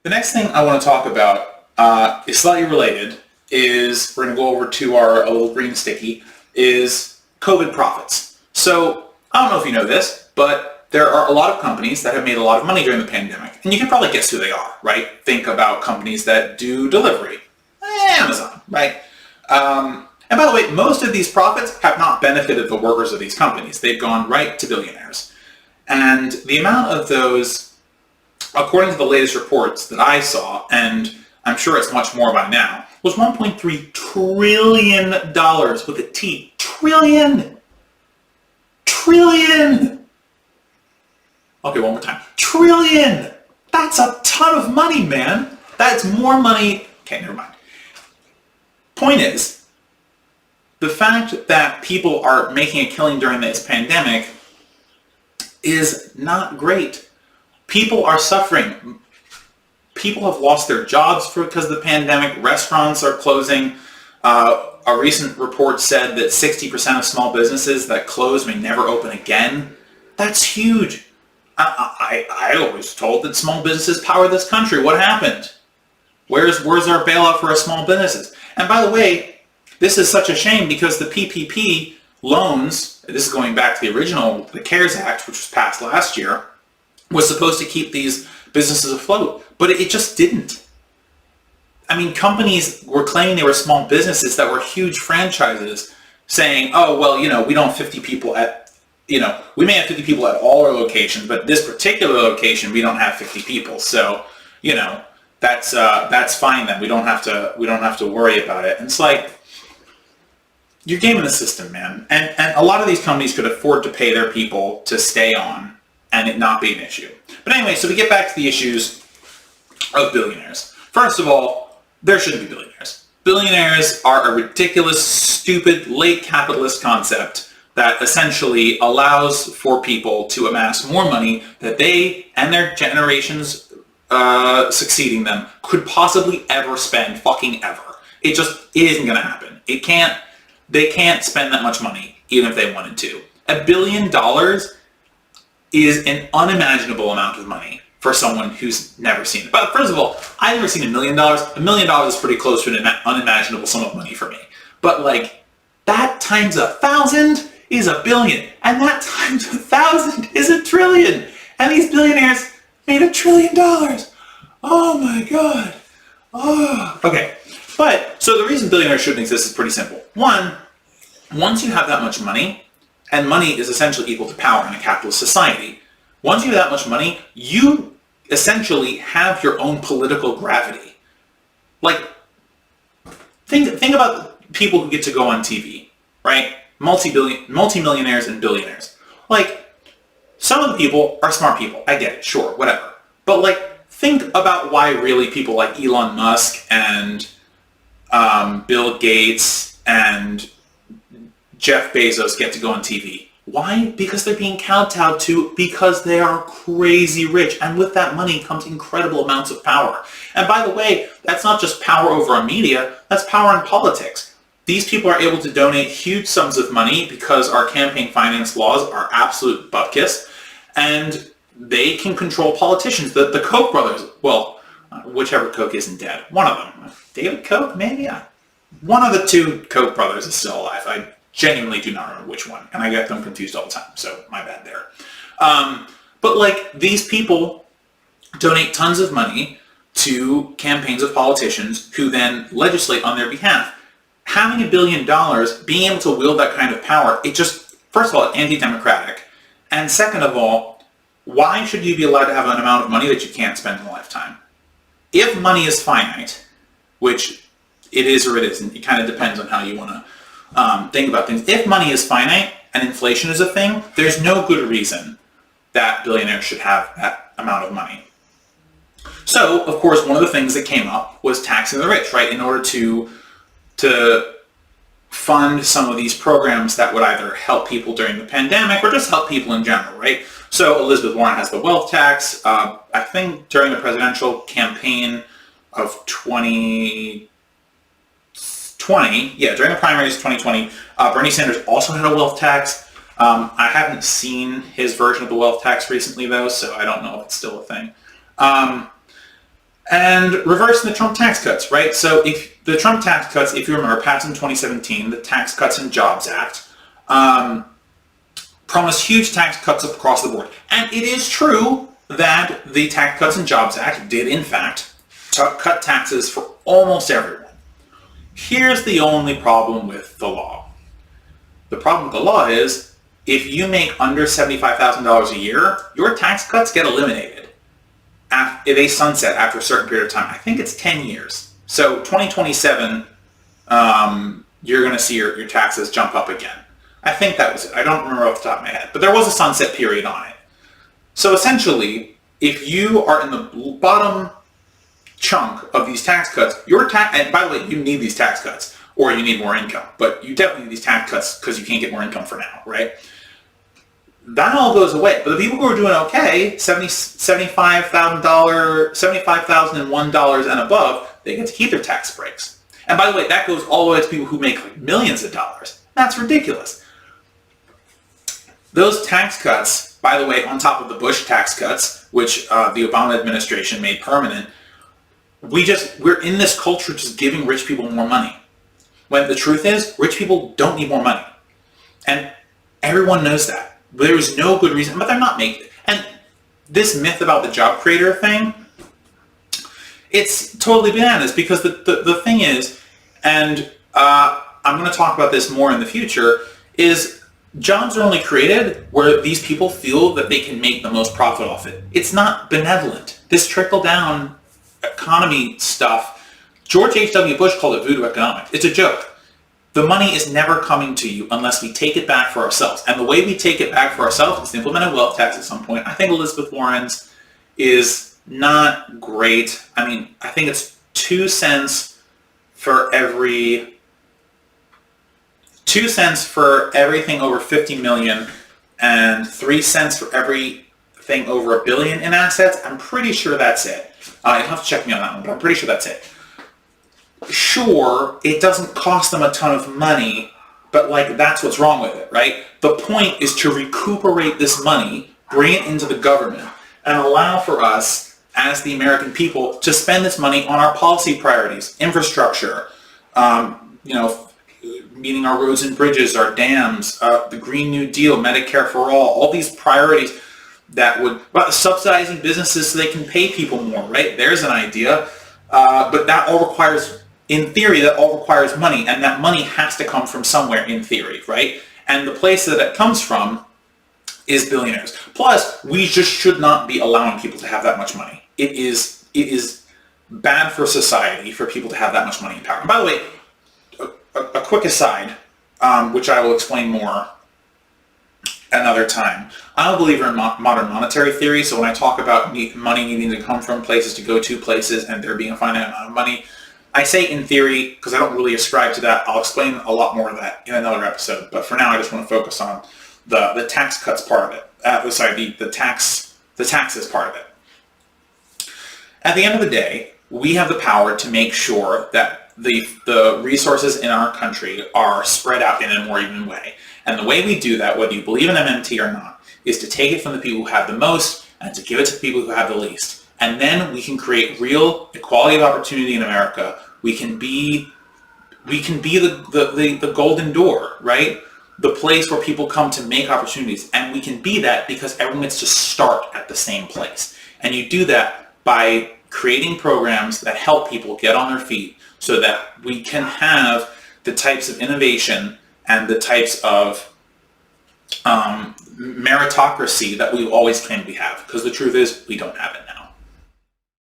The next thing I want to talk about is slightly related. Is we're going to go over to our little green sticky. Is COVID profits. So I don't know if you know this, but there are a lot of companies that have made a lot of money during the pandemic, and you can probably guess who they are, right? Think about companies that do delivery, Amazon, right? And by the way, most of these profits have not benefited the workers of these companies. They've gone right to billionaires. And the amount of those, according to the latest reports that I saw, and I'm sure it's much more by now, was $1.3 trillion with a T. Trillion! Trillion! Okay, one more time. Trillion! That's a ton of money, man! That's more money... Okay, never mind. Point is, the fact that people are making a killing during this pandemic is not great. People are suffering. People have lost their jobs because of the pandemic. Restaurants are closing. A recent report said that 60% of small businesses that close may never open again. That's huge. I was told that small businesses power this country. What happened? Where's our bailout for our small businesses? And by the way, this is such a shame because the PPP loans, this is going back to the CARES Act, which was passed last year, was supposed to keep these businesses afloat, but it just didn't. I mean, companies were claiming they were small businesses that were huge franchises, saying, oh, well, we don't have 50 people at, we may have 50 people at all our locations, but this particular location, we don't have 50 people. So, that's fine then. We don't have to worry about it. And it's like, you're gaming the system, man. And a lot of these companies could afford to pay their people to stay on and it not be an issue. But anyway, so we get back to the issues of billionaires. First of all, there shouldn't be billionaires. Billionaires are a ridiculous, stupid, late capitalist concept that essentially allows for people to amass more money that they and their generations succeeding them could possibly ever spend fucking ever. It just isn't going to happen. They can't spend that much money, even if they wanted to. $1 billion is an unimaginable amount of money for someone who's never seen it. But first of all, I've never seen $1 million. $1 million is pretty close to an unimaginable sum of money for me. But that times 1,000 is $1 billion. And that times 1,000 is $1 trillion. And these billionaires made $1 trillion. Oh my God. Oh. Okay. But, so the reason billionaires shouldn't exist is pretty simple. One, once you have that much money, and money is essentially equal to power in a capitalist society, once you have that much money, you essentially have your own political gravity. Think about people who get to go on TV, right? Multi-millionaires and billionaires. Some of the people are smart people. I get it, sure, whatever. But think about why really people like Elon Musk and Bill Gates and Jeff Bezos get to go on TV. Why? Because they're being kowtowed to because they are crazy rich. And with that money comes incredible amounts of power. And by the way, that's not just power over our media, that's power in politics. These people are able to donate huge sums of money because our campaign finance laws are absolute bupkis. And they can control politicians. The Koch brothers, well, whichever Koch isn't dead. One of them. David Koch, maybe? One of the two Koch brothers is still alive. I genuinely do not remember which one. And I get them confused all the time. So my bad there. But these people donate tons of money to campaigns of politicians who then legislate on their behalf. Having $1 billion, being able to wield that kind of power, it just, first of all, it's anti-democratic. And second of all, why should you be allowed to have an amount of money that you can't spend in a lifetime? If money is finite, which it is or it isn't, it kind of depends on how you want to think about things. If money is finite and inflation is a thing, there's no good reason that billionaires should have that amount of money. So, of course, one of the things that came up was taxing the rich, right? In order to fund some of these programs that would either help people during the pandemic or just help people in general, right? So Elizabeth Warren has the wealth tax. I think during the presidential campaign of 2020, during the primaries of 2020, Bernie Sanders also had a wealth tax. I haven't seen his version of the wealth tax recently, though, so I don't know if it's still a thing. and reversing the Trump tax cuts, right? So if the Trump tax cuts, if you remember, passed in 2017, the Tax Cuts and Jobs Act, promised huge tax cuts across the board. And it is true that the Tax Cuts and Jobs Act did, in fact, cut taxes for almost everyone. Here's the only problem with the law. The problem with the law is, if you make under $75,000 a year, your tax cuts get eliminated. They sunset after a certain period of time. I think it's 10 years. So 2027, you're going to see your taxes jump up again. I think that was it. I don't remember off the top of my head. But there was a sunset period on it. So essentially, if you are in the bottom chunk of these tax cuts, and by the way, you need these tax cuts, or you need more income. But you definitely need these tax cuts because you can't get more income for now, right? That all goes away. But the people who are doing okay, $75,001 and above, they get to keep their tax breaks. And by the way, that goes all the way to people who make like millions of dollars. That's ridiculous. Those tax cuts, by the way, on top of the Bush tax cuts, which the Obama administration made permanent, we're in this culture just giving rich people more money. When the truth is, rich people don't need more money. And everyone knows that. There is no good reason, but they're not making it. And this myth about the job creator thing, it's totally bananas, because the thing is, and I'm going to talk about this more in the future, is jobs are only created where these people feel that they can make the most profit off it. It's not benevolent. This trickle-down economy stuff, George H.W. Bush called it voodoo economics. It's a joke. The money is never coming to you unless we take it back for ourselves. And the way we take it back for ourselves is to implement a wealth tax at some point. I think Elizabeth Warren's is not great. I mean, I think it's 2 cents for everything over 50 million and 3 cents for everything over $1 billion in assets. I'm pretty sure that's it. You'll have to check me on that one, but I'm pretty sure that's it. Sure, it doesn't cost them a ton of money, but like that's what's wrong with it, right? The point is to recuperate this money, bring it into the government, and allow for us, as the American people, to spend this money on our policy priorities, infrastructure, meeting our roads and bridges, our dams, the Green New Deal, Medicare for all these priorities that would, subsidizing businesses so they can pay people more, right? There's an idea, but that all requires, in theory, that all requires money, and that money has to come from somewhere in theory, right? And the place that it comes from is billionaires. Plus, we just should not be allowing people to have that much money. It is bad for society for people to have that much money and power. And by the way, a quick aside, which I will explain more another time. I'm a believer in modern monetary theory, so when I talk about money needing to come from places to go to places and there being a finite amount of money, I say in theory because I don't really ascribe to that. I'll explain a lot more of that in another episode, but for now I just want to focus on the tax cuts part of it. The taxes part of it. At the end of the day, we have the power to make sure that the resources in our country are spread out in a more even way. And the way we do that, whether you believe in MMT or not, is to take it from the people who have the most and to give it to the people who have the least. And then we can create real equality of opportunity in America. We can be the golden door, right? The place where people come to make opportunities. And we can be that because everyone gets to start at the same place. And you do that by creating programs that help people get on their feet so that we can have the types of innovation and the types of meritocracy that we always claim we have. Because the truth is, we don't have it now.